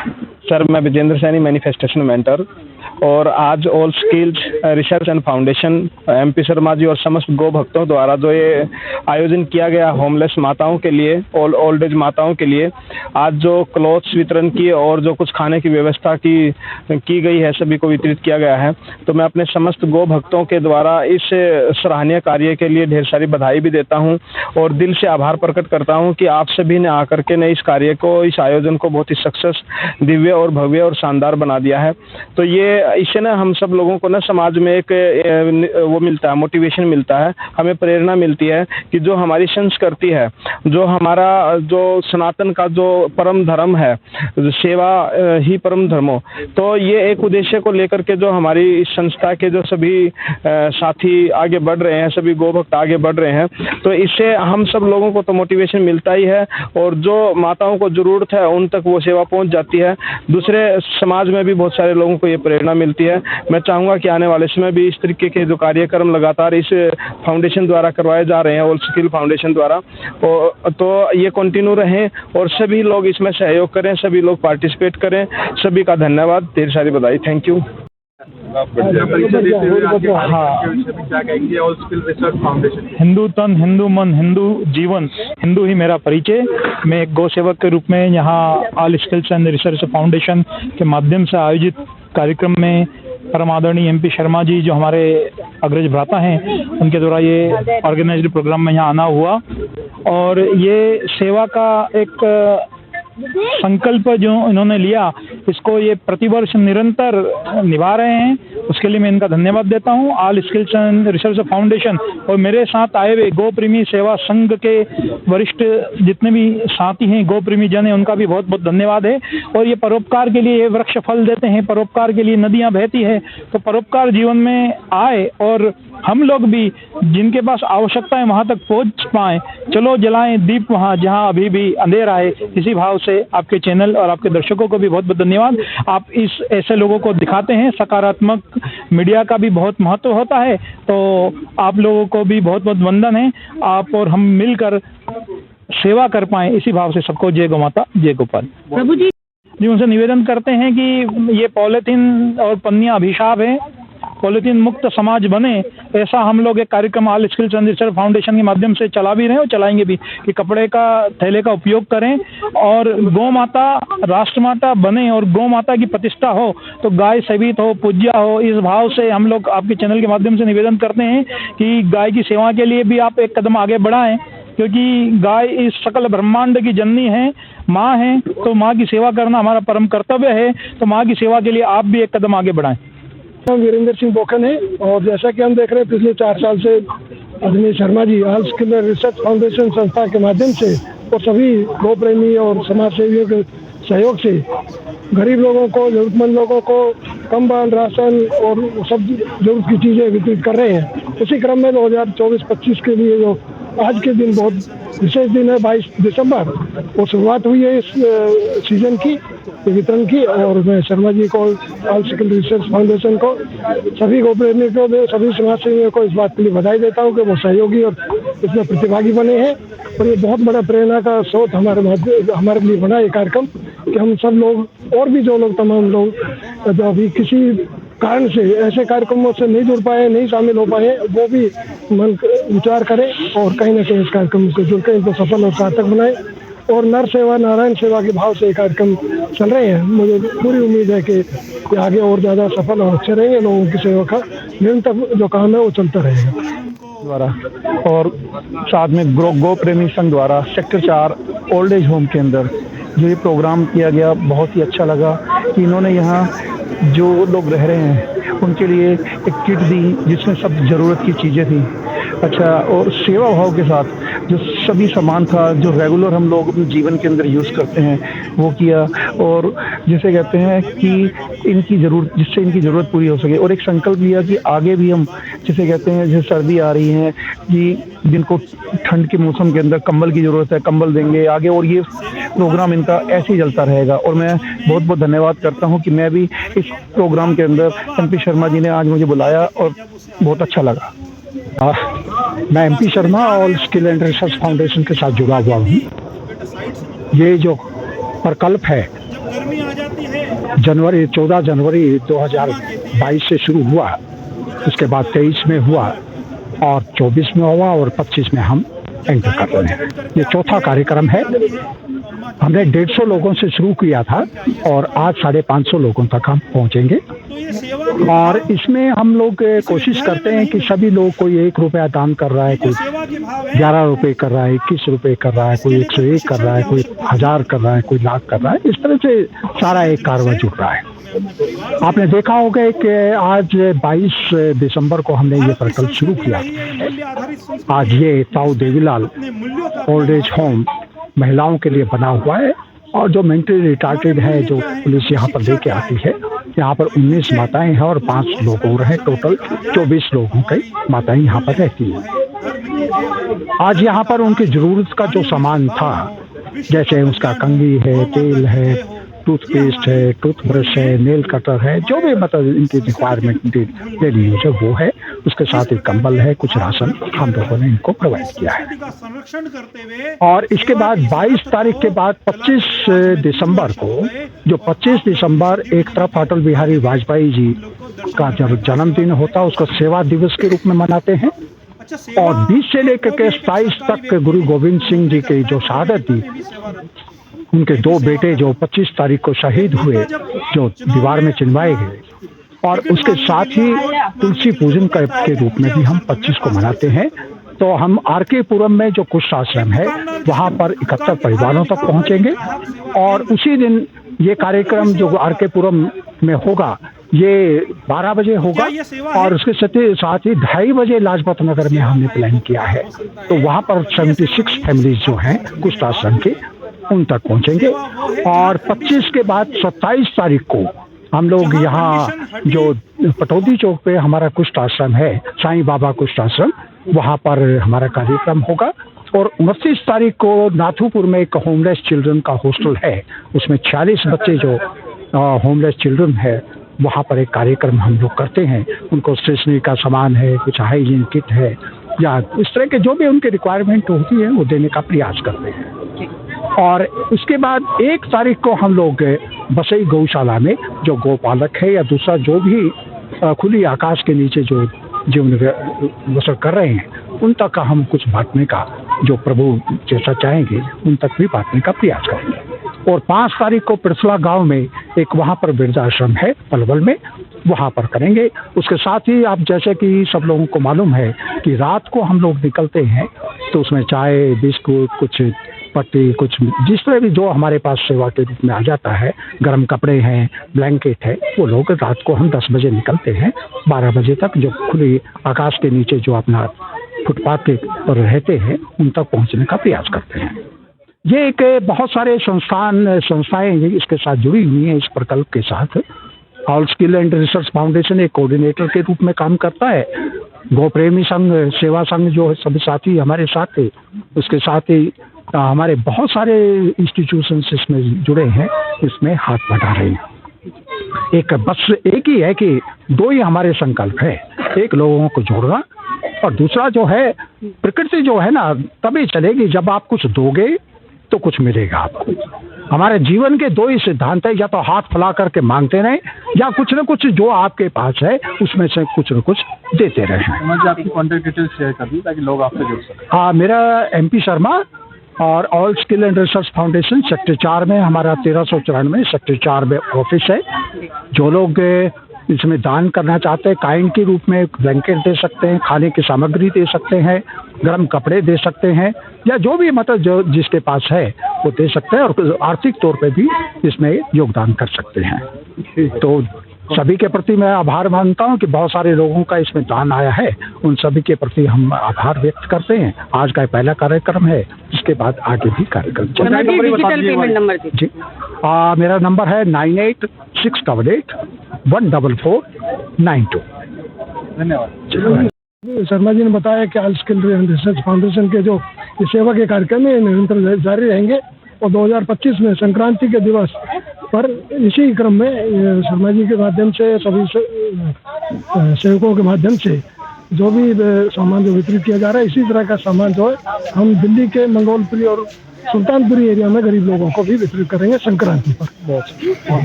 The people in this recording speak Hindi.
सर, मैं विजेंद्र सैनी, मैनिफेस्टेशन मेंटर। और आज all skills research and foundation M P Sharma ji और समस्त गो भक्तों द्वारा जो ये आयोजन किया गया होमलेस माताओं के लिए, ओल्ड एज माताओं के लिए, आज जो क्लॉथ्स वितरण की और जो कुछ खाने की व्यवस्था की गई है, सभी को वितरित किया गया है। तो मैं अपने समस्त गो भक्तों के द्वारा इस सराहनीय कार्य के लिए ढेर सारी बधाई भी देता हूँ और दिल से आभार प्रकट करता हूँ कि आप सभी ने आकर के इस कार्य को, इस आयोजन को बहुत ही सक्सेस, दिव्य और भव्य और शानदार बना दिया है। तो इससे ना हम सब लोगों को ना समाज में एक वो मिलता है, मोटिवेशन मिलता है, हमें प्रेरणा मिलती है कि जो हमारी संस्कृति है, जो हमारा जो सनातन का जो परम धर्म है, सेवा ही परम धर्मो, तो ये एक उद्देश्य को लेकर के जो हमारी इस संस्था के जो सभी साथी आगे बढ़ रहे हैं, सभी गो भक्त आगे बढ़ रहे हैं, तो इससे हम सब लोगों को तो मोटिवेशन मिलता ही है और जो माताओं को जरूरत है उन तक वो सेवा पहुंच जाती है। दूसरे समाज में भी बहुत सारे लोगों को ये प्रेरणा मिलती है। मैं चाहूँगा कि आने वाले समय भी इस तरीके के जो कार्यक्रम लगातार इस फाउंडेशन द्वारा करवाए जा रहे हैं, ऑल स्किल फाउंडेशन द्वारा, तो ये कंटिन्यू रहें और सभी लोग इसमें सहयोग करें, सभी लोग पार्टिसिपेट करें। सभी का धन्यवाद, ढेर सारी बधाई। Thank you. हिंदू तन, हिंदू मन, हिंदू जीवन, हिंदू ही मेरा परिचय। मैं एक गौ सेवक के रूप में यहाँ all skills and research foundation के माध्यम से आयोजित कार्यक्रम में परम आदरणीय एमपी शर्मा जी, जो हमारे अग्रज भ्राता हैं, उनके द्वारा ये ऑर्गेनाइज्ड प्रोग्राम में यहाँ आना हुआ और ये सेवा का एक संकल्प जो इन्होंने लिया, इसको ये प्रतिवर्ष निरंतर निभा रहे हैं। उसके लिए मैं इनका धन्यवाद देता हूँ। All skills and research foundation और मेरे साथ आए हुए गो प्रेमी सेवा संघ के वरिष्ठ जितने भी साथी हैं, गो प्रेमी जन हैं, उनका भी बहुत बहुत धन्यवाद है। और ये परोपकार के लिए ये वृक्ष फल देते हैं, परोपकार के लिए नदियाँ बहती है, तो परोपकार जीवन में आए और हम लोग भी जिनके पास आवश्यकता है वहाँ तक पहुँच पाएँ। चलो जलाएं दीप वहाँ जहाँ अभी भी अंधेरा है। इसी भाव से आपके चैनल और आपके दर्शकों को भी बहुत बहुत धन्यवाद। आप इस ऐसे लोगों को दिखाते हैं। सकारात्मक मीडिया का भी बहुत महत्व होता है, तो आप लोगों को भी बहुत बहुत वंदन है। आप और हम मिलकर सेवा कर पाएँ, इसी भाव से सबको जय गौ माता, जय गोपाल। प्रभु जी उनसे निवेदन करते हैं कि ये पॉलिथीन और पन्नियाँ अभिशाप है, पॉलिथीन मुक्त समाज बने, ऐसा हम लोग एक कार्यक्रम all skills and research foundation के माध्यम से चला भी रहे हैं और चलाएंगे भी कि कपड़े का थैले का उपयोग करें और गौ माता राष्ट्रमाता बने और गौ माता की प्रतिष्ठा हो तो गाय सेवित हो, पूज्या हो। इस भाव से हम लोग आपके चैनल के माध्यम से निवेदन करते हैं कि गाय की सेवा के लिए भी आप एक कदम आगे बढ़ाएं, क्योंकि गाय इस सकल ब्रह्मांड की जननी है, माँ है, तो माँ की सेवा करना हमारा परम कर्तव्य है। तो माँ की सेवा के लिए आप भी एक कदम आगे बढ़ाएं। वीरेंद्र सिंह बोखन है और जैसा कि हम देख रहे हैं पिछले 4 साल से आदरणीय Sharma ji all skill research foundation संस्था के माध्यम से और सभी गौ प्रेमी और समाज सेवियों के सहयोग से गरीब लोगों को, जरूरतमंद लोगों को कंबल, राशन और सब जरूरत की चीज़ें वितरित कर रहे हैं। उसी क्रम में 2024-25 के लिए जो आज के दिन बहुत विशेष दिन है, 22 दिसंबर, वो शुरुआत हुई है इस सीजन की वितरण की। और मैं शर्मा जी को, ऑल स्किल रिसर्च फाउंडेशन को, सभी गो प्रेमी को, सभी समाज सेवियों को इस बात के लिए बधाई देता हूँ कि वो सहयोगी और इसमें प्रतिभागी बने हैं। और ये बहुत बड़ा प्रेरणा का स्रोत हमारे लिए बना ये कार्यक्रम कि हम सब लोग और भी जो लोग, तमाम लोग जो अभी किसी कारण से ऐसे कार्यक्रमों से नहीं जुड़ पाए, नहीं शामिल हो पाए, वो भी मन विचार करें और कहीं ना कहीं इस कार्यक्रम से जुड़कर इनको सफल और सार्थक बनाएं। और नर सेवा नारायण सेवा के भाव से ये कार्यक्रम चल रहे हैं। मुझे पूरी उम्मीद है कि आगे और ज़्यादा सफल और अच्छे रहेंगे। लोगों की सेवा का निरंतर जो काम है वो चलता रहेगा द्वारा। और साथ में गो प्रेमी संघ द्वारा सेक्टर 4 ओल्ड एज होम के अंदर जो ये प्रोग्राम किया गया, बहुत ही अच्छा लगा कि इन्होंने यहाँ जो लोग रह रहे हैं उनके लिए एक किट दी जिसमें सब ज़रूरत की चीज़ें थी। अच्छा, और सेवा भाव के साथ जो सभी सामान था जो रेगुलर हम लोग अपने जीवन के अंदर यूज़ करते हैं वो किया। और जिसे कहते हैं कि इनकी ज़रूरत, जिससे इनकी ज़रूरत पूरी हो सके। और एक संकल्प लिया कि आगे भी हम, जिसे कहते हैं, जैसे सर्दी आ रही है कि जिनको ठंड के मौसम के अंदर कंबल की ज़रूरत है, कंबल देंगे आगे। और ये प्रोग्राम इनका ऐसे ही चलता रहेगा। और मैं बहुत बहुत धन्यवाद करता हूँ कि मैं भी इस प्रोग्राम के अंदर एमपी शर्मा जी ने आज मुझे बुलाया और बहुत अच्छा लगा। मैं MP Sharma all skill and research foundation के साथ जुड़ा हुआ हूँ। ये जो प्रकल्प है 14 जनवरी 2022 से शुरू हुआ, उसके बाद 23 में हुआ और 24 में हुआ और 25 में हम एंटर कर रहे हैं। ये चौथा कार्यक्रम है। हमने 150 लोगों से शुरू किया था और आज 550 लोगों तक हम पहुंचेंगे। और इसमें हम लोग कोशिश करते हैं कि सभी लोग, कोई 1 रुपया दान कर रहा है, कोई 11 रुपये कर रहा है, 21 रुपये कर रहा है, कोई 101 कर रहा है, कोई 1000 कर रहा है, कोई लाख कर रहा है। इस तरह से सारा एक कारवां जुट रहा है। आपने देखा होगा कि आज 22 दिसंबर को हमने ये प्रकल्प शुरू किया। आज ये ताऊ देवीलाल ओल्ड एज होम महिलाओं के लिए बना हुआ है और जो मेंटली रिटार्टेड है, जो पुलिस यहाँ पर लेके आती है, यहाँ पर 19 माताएं हैं और 5 लोग और हैं। टोटल 24 लोगों की माताएं यहाँ पर रहती हैं। आज यहाँ पर उनकी जरूरत का जो सामान था, जैसे उसका कंघी है, तेल है, टूथपेस्ट है, टूथब्रश है, नेल कटर है, जो भी मतलब इनकी रिक्वायरमेंट डेली यूज है वो है। उसके साथ एक कंबल है, कुछ राशन हम लोगों ने इनको प्रोवाइड किया है। और इसके बाद 22 तारीख के बाद 25 दिसंबर को, जो 25 दिसंबर एक तरफ अटल बिहारी वाजपेयी जी का जब जन्मदिन होता है, उसको सेवा दिवस के रूप में मनाते हैं। और 20 से लेकर के 27 तक गुरु गोविंद सिंह जी की जो शहादत थी, उनके 2 बेटे जो 25 तारीख को शहीद हुए, जो दीवार में चिनवाए गए, और उसके साथ ही तुलसी पूजन के रूप में भी हम 25 को मनाते हैं। तो हम आर.के. पुरम में जो कुष्ठ आश्रम है, वहाँ पर 71 परिवारों तक पहुँचेंगे और उसी दिन ये कार्यक्रम जो आर.के. पुरम में होगा, ये 12 बजे होगा और उसके साथ ही 2:30 बजे लाजपत नगर में हमने प्लान किया है। तो वहाँ पर 76 फैमिलीज जो हैं कुष्ठ आश्रम की, उन तक पहुंचेंगे। और 25 के बाद 27 तारीख को हम लोग यहाँ जो पटौदी चौक पे हमारा कुष्ठ आश्रम है, साईं बाबा कुष्ठ आश्रम, वहाँ पर हमारा कार्यक्रम होगा। और 29 तारीख को नाथुपुर में एक होमलेस चिल्ड्रन का हॉस्टल है, उसमें 46 बच्चे जो होमलेस चिल्ड्रन है, वहाँ पर एक कार्यक्रम हम लोग करते हैं। उनको स्टेशनरी का सामान है, कुछ हाइजीन किट है, या इस तरह के जो भी उनकी रिक्वायरमेंट होती है वो देने का प्रयास करते हैं। और उसके बाद 1 तारीख को हम लोग बसई गौशाला में जो गौपालक है या दूसरा जो भी खुली आकाश के नीचे जो जीवन बसर कर रहे हैं, उन तक का हम कुछ बांटने का, जो प्रभु जैसा चाहेंगे उन तक भी बांटने का प्रयास करेंगे। और 5 तारीख को पिरसला गांव में एक वहाँ पर वृद्धाश्रम है पलवल में, वहाँ पर करेंगे। उसके साथ ही आप जैसे कि सब लोगों को मालूम है कि रात को हम लोग निकलते हैं तो उसमें चाय, बिस्कुट, कुछ पट्टी, कुछ जिस तरह भी जो हमारे पास सेवा के रूप में आ जाता है, गर्म कपड़े हैं, ब्लैंकेट है, वो लोग रात को हम 10 बजे निकलते हैं। 12 बजे तक जो खुली आकाश के नीचे जो अपना फुटपाथ के पर रहते हैं, उन तक पहुंचने का प्रयास करते हैं। ये एक बहुत सारे संस्थाएं इसके साथ जुड़ी हुई हैं। इस प्रकल्प के साथ all skill and research foundation एक कोऑर्डिनेटर के रूप में काम करता है। गौ प्रेमी संघ, सेवा संघ जो सभी साथी हमारे साथ थे, उसके साथ ही हमारे बहुत सारे इंस्टीट्यूशंस इसमें जुड़े हैं, इसमें हाथ बटा रहे हैं। एक ही है कि 2 ही हमारे संकल्प है, एक लोगों को जोड़ना और दूसरा जो है प्रकृति जो है ना तभी चलेगी जब आप कुछ दोगे तो कुछ मिलेगा आपको। हमारे जीवन के 2 ही सिद्धांत है, या तो हाथ फैला करके मांगते रहें या कुछ न कुछ जो आपके पास है उसमें से कुछ न कुछ देते रहें। मुझे आपकी कॉन्टैक्ट डिटेल्स शेयर कर दी ताकि लोग आपसे जुड़ सकें। हाँ, मेरा MP शर्मा और all skill and research foundation sector 4 में हमारा 1394 सेक्टर 4 में ऑफिस है। जो लोग इसमें दान करना चाहते हैं, काइन के रूप में ब्लैंकेट दे सकते हैं, खाने की सामग्री दे सकते हैं, गर्म कपड़े दे सकते हैं, या जो भी मतलब जो जिसके पास है वो दे सकते हैं और आर्थिक तौर पे भी इसमें योगदान कर सकते हैं। तो सभी के प्रति मैं आभार मानता हूं कि बहुत सारे लोगों का इसमें दान आया है, उन सभी के प्रति हम आभार व्यक्त करते हैं। आज का पहला कार्यक्रम है, इसके बाद आगे भी कार्यक्रम चलेगा। डिजिटल पेमेंट नंबर जी, मेरा नंबर है 9868 14492। धन्यवाद। शर्मा जी ने बताया कि ऑल स्किल रिसर्च फाउंडेशन के जो सेवा के कार्यक्रम है निरंतर जारी रहेंगे और 2025 में संक्रांति के दिवस पर इसी क्रम में शर्मा जी के माध्यम से सभी सेवकों के माध्यम से जो भी सामान जो वितरित किया जा रहा है, इसी तरह का सामान जो है हम दिल्ली के मंगोलपुरी और सुल्तानपुरी एरिया में गरीब लोगों को भी वितरित करेंगे संक्रांति पर।